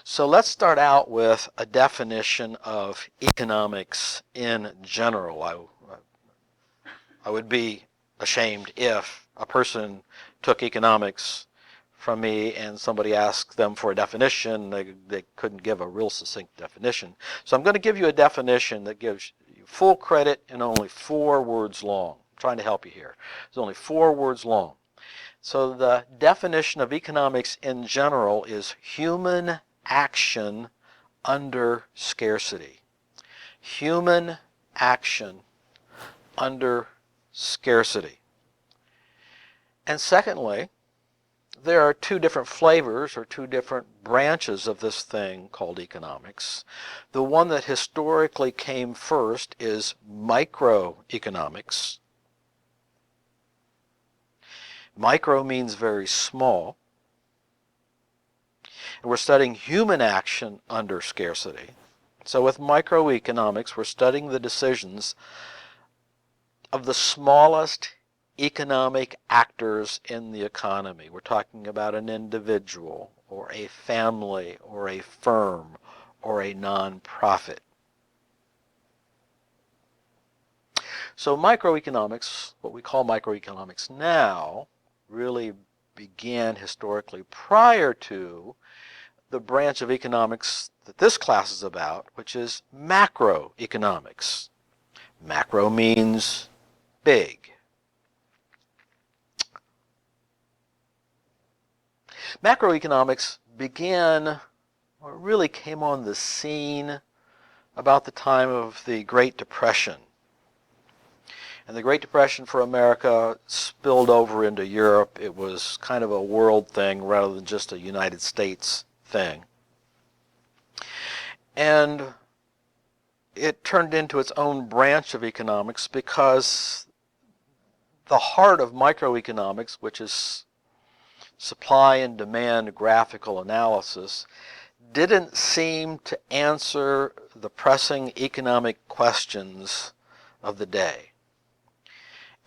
So let's start out with a definition of economics in general. I would be ashamed if a person took economics from me and somebody asked them for a definition, they couldn't give a real succinct definition. So I'm going to give you a definition that gives you full credit and only 4 words long. I'm trying to help you here. It's only 4 words long. So the definition of economics in general is human action under scarcity. Human action under scarcity. And secondly, there are 2 different flavors or 2 different branches of this thing called economics. The one that historically came first is microeconomics. Micro means very small. And we're studying human action under scarcity. So with microeconomics, we're studying the decisions of the smallest economic actors in the economy. We're talking about an individual or a family or a firm or a nonprofit. So microeconomics, what we call microeconomics now, really began historically prior to the branch of economics that this class is about, which is macroeconomics. Macro means big. Macroeconomics began, or really came on the scene about the time of the Great Depression. And the Great Depression for America spilled over into Europe. It was kind of a world thing rather than just a United States thing. And it turned into its own branch of economics because the heart of microeconomics, which is supply and demand graphical analysis, didn't seem to answer the pressing economic questions of the day.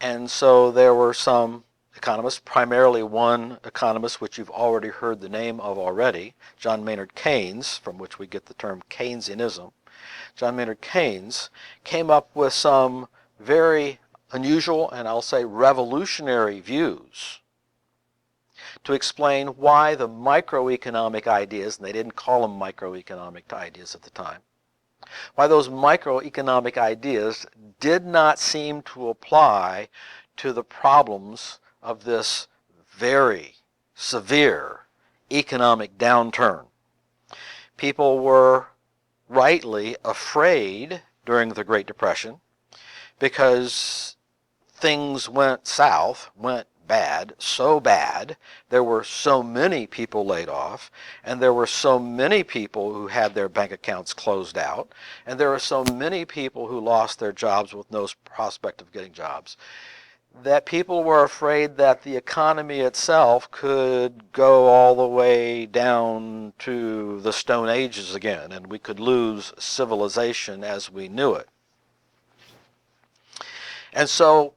And so there were some economists, primarily one economist which you've already heard the name of already, John Maynard Keynes, from which we get the term Keynesianism. John Maynard Keynes came up with some very unusual and I'll say revolutionary views to explain why the microeconomic ideas, and they didn't call them microeconomic ideas at the time, why those microeconomic ideas did not seem to apply to the problems of this very severe economic downturn. People were rightly afraid during the Great Depression because things went south, went bad, so bad, there were so many people laid off, and there were so many people who had their bank accounts closed out, and there were so many people who lost their jobs with no prospect of getting jobs, that people were afraid that the economy itself could go all the way down to the Stone Ages again, and we could lose civilization as we knew it. And so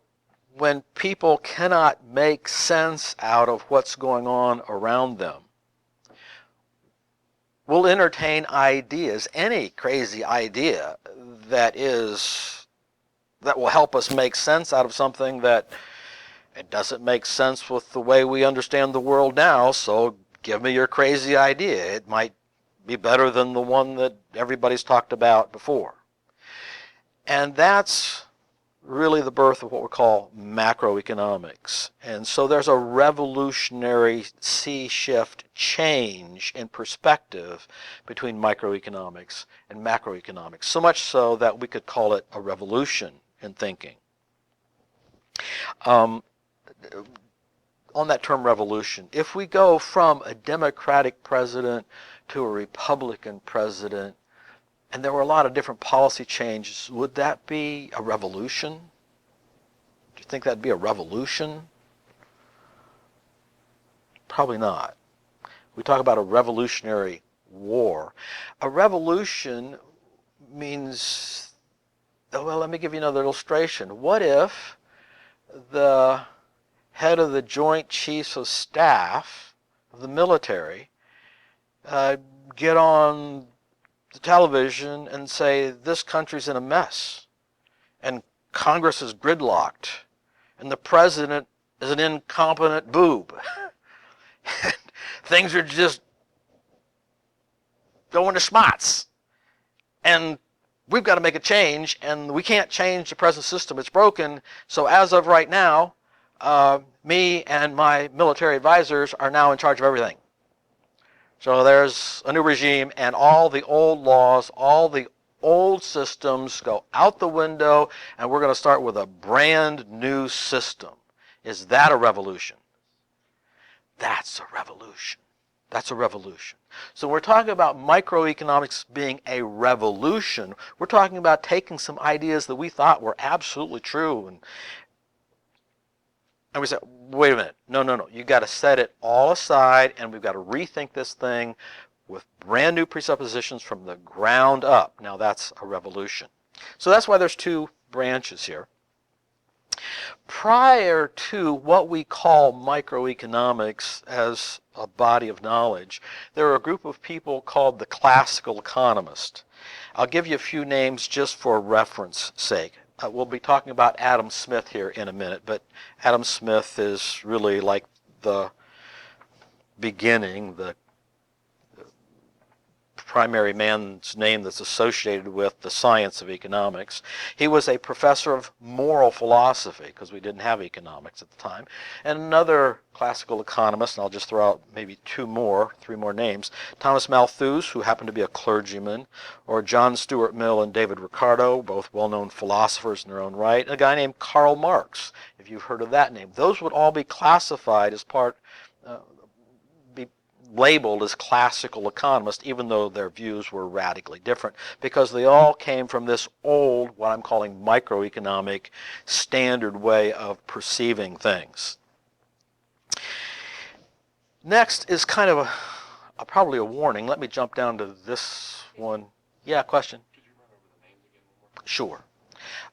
when people cannot make sense out of what's going on around them, we'll entertain ideas, any crazy idea that will help us make sense out of something that it doesn't make sense with the way we understand the world now, so give me your crazy idea. It might be better than the one that everybody's talked about before. And that's really the birth of what we call macroeconomics. And so there's a revolutionary sea shift change in perspective between microeconomics and macroeconomics, so much so that we could call it a revolution in thinking. On that term revolution, if we go from a Democratic president to a Republican president, and there were a lot of different policy changes, would that be a revolution? Do you think that'd be a revolution? Probably not. We talk about a revolutionary war. A revolution means, well, let me give you another illustration. What if the head of the Joint Chiefs of Staff of the military get on the television and say this country's in a mess and Congress is gridlocked and the president is an incompetent boob. Things are just going to schmutz. And we've got to make a change, and we can't change the present system. It's broken. So as of right now, me and my military advisors are now in charge of everything. So there's a new regime, and all the old laws, all the old systems go out the window, and we're going to start with a brand new system. Is that a revolution? That's a revolution. That's a revolution. So we're talking about microeconomics being a revolution. We're talking about taking some ideas that we thought were absolutely true, and we said, wait a minute, no. You've got to set it all aside, and we've got to rethink this thing with brand new presuppositions from the ground up. Now that's a revolution. So that's why there's two branches here. Prior to what we call microeconomics as a body of knowledge, there were a group of people called the classical economists. I'll give you a few names just for reference sake. We'll be talking about Adam Smith here in a minute, but Adam Smith is really like the beginning, the primary man's name that's associated with the science of economics. He was a professor of moral philosophy, because we didn't have economics at the time. And another classical economist, and I'll just throw out maybe three more names, Thomas Malthus, who happened to be a clergyman, or John Stuart Mill and David Ricardo, both well-known philosophers in their own right, and a guy named Karl Marx, if you've heard of that name. Those would all be classified as labeled as classical economists, even though their views were radically different, because they all came from this old, what I'm calling microeconomic standard way of perceiving things. Next is kind of probably a warning. Let me jump down to this one. Yeah, question? Could you run over the names again one more time? Sure.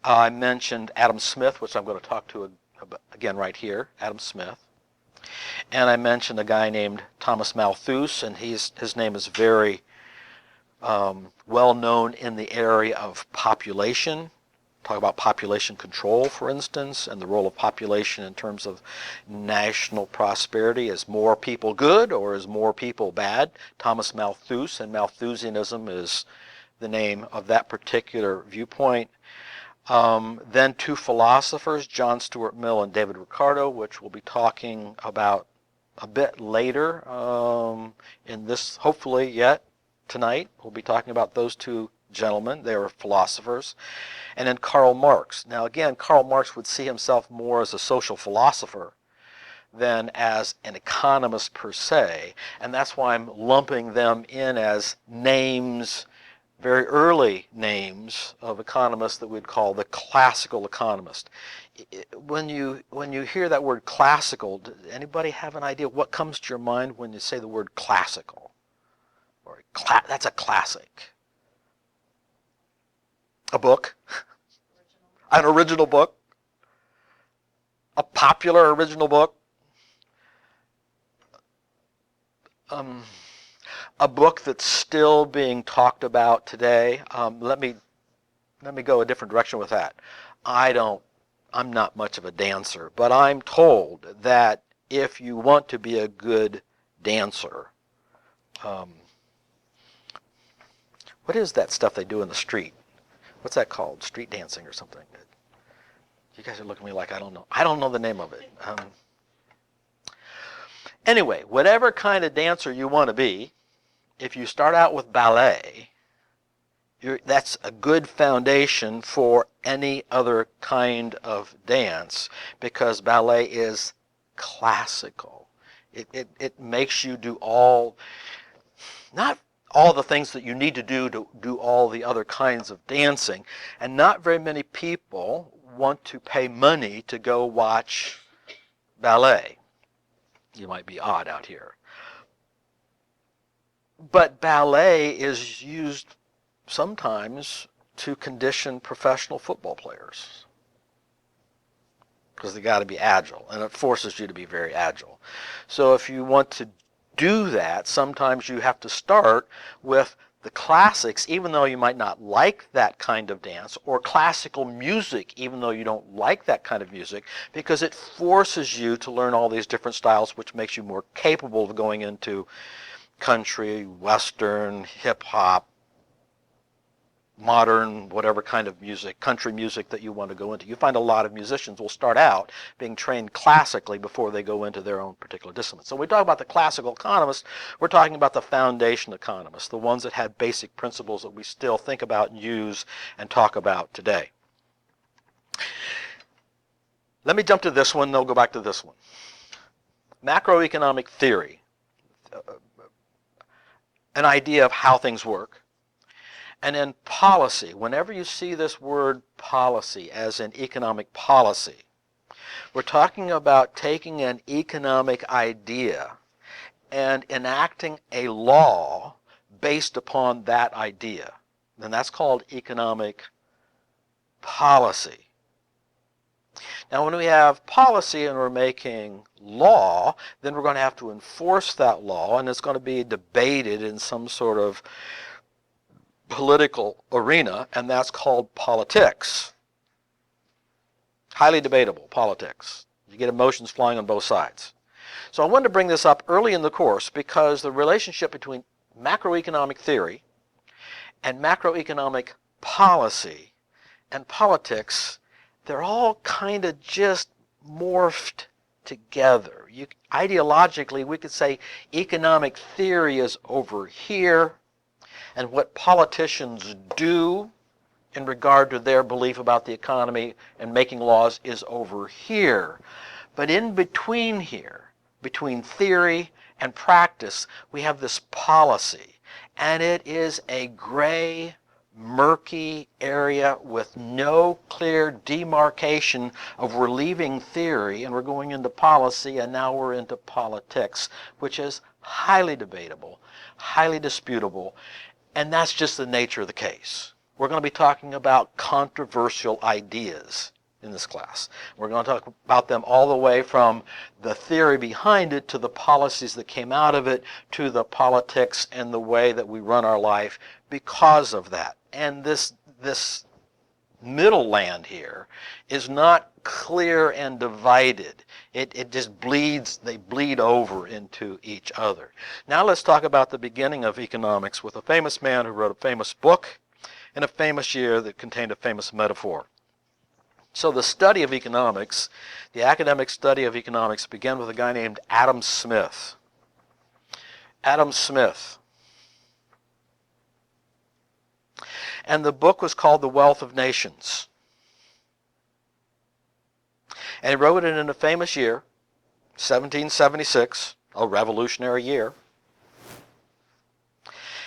I mentioned Adam Smith, which I'm going to talk to again right here, Adam Smith. And I mentioned a guy named Thomas Malthus, and his name is very well known in the area of population. Talk about population control, for instance, and the role of population in terms of national prosperity. Is more people good or is more people bad? Thomas Malthus, and Malthusianism is the name of that particular viewpoint. Then two philosophers, John Stuart Mill and David Ricardo, which we'll be talking about a bit later in this, hopefully yet tonight. We'll be talking about those two gentlemen. They were philosophers. And then Karl Marx. Now again, Karl Marx would see himself more as a social philosopher than as an economist per se, and that's why I'm lumping them in as names, very early names of economists that we'd call the classical economist. When you hear that word classical, does anybody have an idea what comes to your mind when you say the word classical? Or that's a classic. A book? An original book? A popular original book? A book that's still being talked about today. Let me go a different direction with that. I'm not much of a dancer, but I'm told that if you want to be a good dancer, what is that stuff they do in the street? What's that called? Street dancing or something? You guys are looking at me like I don't know. I don't know the name of it. Anyway, whatever kind of dancer you want to be, if you start out with ballet, that's a good foundation for any other kind of dance, because ballet is classical. It makes you do not all the things that you need to do all the other kinds of dancing, and not very many people want to pay money to go watch ballet. You might be odd out here. But ballet is used sometimes to condition professional football players, because they got to be agile, and it forces you to be very agile. So if you want to do that, sometimes you have to start with the classics, even though you might not like that kind of dance, or classical music, even though you don't like that kind of music, because it forces you to learn all these different styles, which makes you more capable of going into country, western, hip-hop, modern, whatever kind of music, country music that you want to go into. You find a lot of musicians will start out being trained classically before they go into their own particular discipline. So when we talk about the classical economists, we're talking about the foundation economists, the ones that have basic principles that we still think about and use and talk about today. Let me jump to this one, then we'll go back to this one. Macroeconomic theory, an idea of how things work. And then policy, whenever you see this word policy as in economic policy, we're talking about taking an economic idea and enacting a law based upon that idea. And that's called economic policy. Now, when we have policy and we're making law, then we're going to have to enforce that law, and it's going to be debated in some sort of political arena, and that's called politics. Highly debatable, politics. You get emotions flying on both sides. So I wanted to bring this up early in the course because the relationship between macroeconomic theory and macroeconomic policy and politics, they're all kind of just morphed together. Ideologically, we could say economic theory is over here, and what politicians do in regard to their belief about the economy and making laws is over here. But in between here, between theory and practice, we have this policy. And it is a gray, murky area with no clear demarcation of we're leaving theory and we're going into policy, and now we're into politics, which is highly debatable, highly disputable. And that's just the nature of the case. We're going to be talking about controversial ideas in this class. We're going to talk about them all the way from the theory behind it to the policies that came out of it to the politics and the way that we run our life because of that. And this middle land here is not clear and divided. It just bleeds, they bleed over into each other. Now let's talk about the beginning of economics with a famous man who wrote a famous book in a famous year that contained a famous metaphor. So the study of economics, the academic study of economics, began with a guy named Adam Smith. Adam Smith. And the book was called The Wealth of Nations. And he wrote it in a famous year, 1776, a revolutionary year.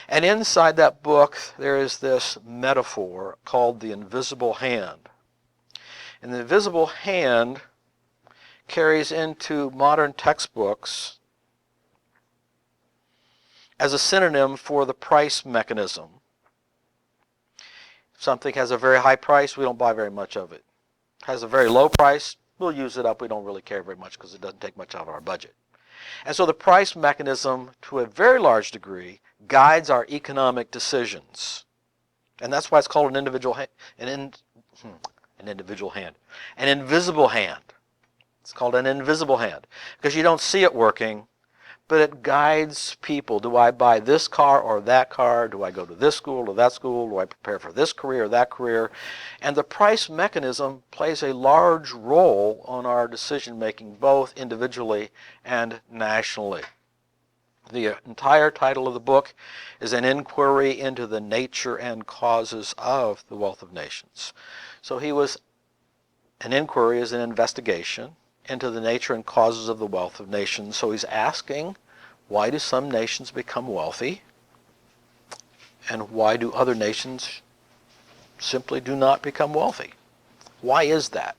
And inside that book, there is this metaphor called the invisible hand. And the invisible hand carries into modern textbooks as a synonym for the price mechanism. If something has a very high price, we don't buy very much of it. Has a very low price, we'll use it up. We don't really care very much because it doesn't take much out of our budget. And so the price mechanism, to a very large degree, guides our economic decisions. And that's why it's called an individual hand. An invisible hand. It's called an invisible hand because you don't see it working, but it guides people. Do I buy this car or that car? Do I go to this school or that school? Do I prepare for this career or that career? And the price mechanism plays a large role on our decision making, both individually and nationally. The entire title of the book is an inquiry into the nature and causes of the wealth of nations. So an inquiry is an investigation into the nature and causes of the wealth of nations. So he's asking, why do some nations become wealthy? And why do other nations simply do not become wealthy? Why is that?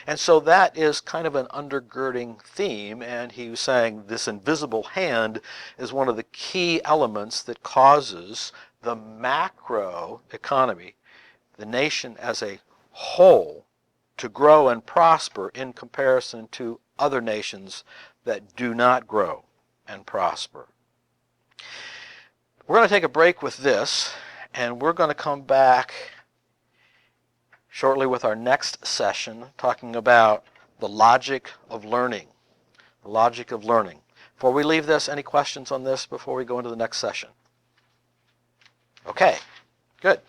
And so that is kind of an undergirding theme, and he was saying this invisible hand is one of the key elements that causes the macro economy, the nation as a whole, to grow and prosper in comparison to other nations that do not grow and prosper. We're going to take a break with this, and we're going to come back shortly with our next session talking about the logic of learning. The logic of learning. Before we leave this, any questions on this before we go into the next session? Okay, good.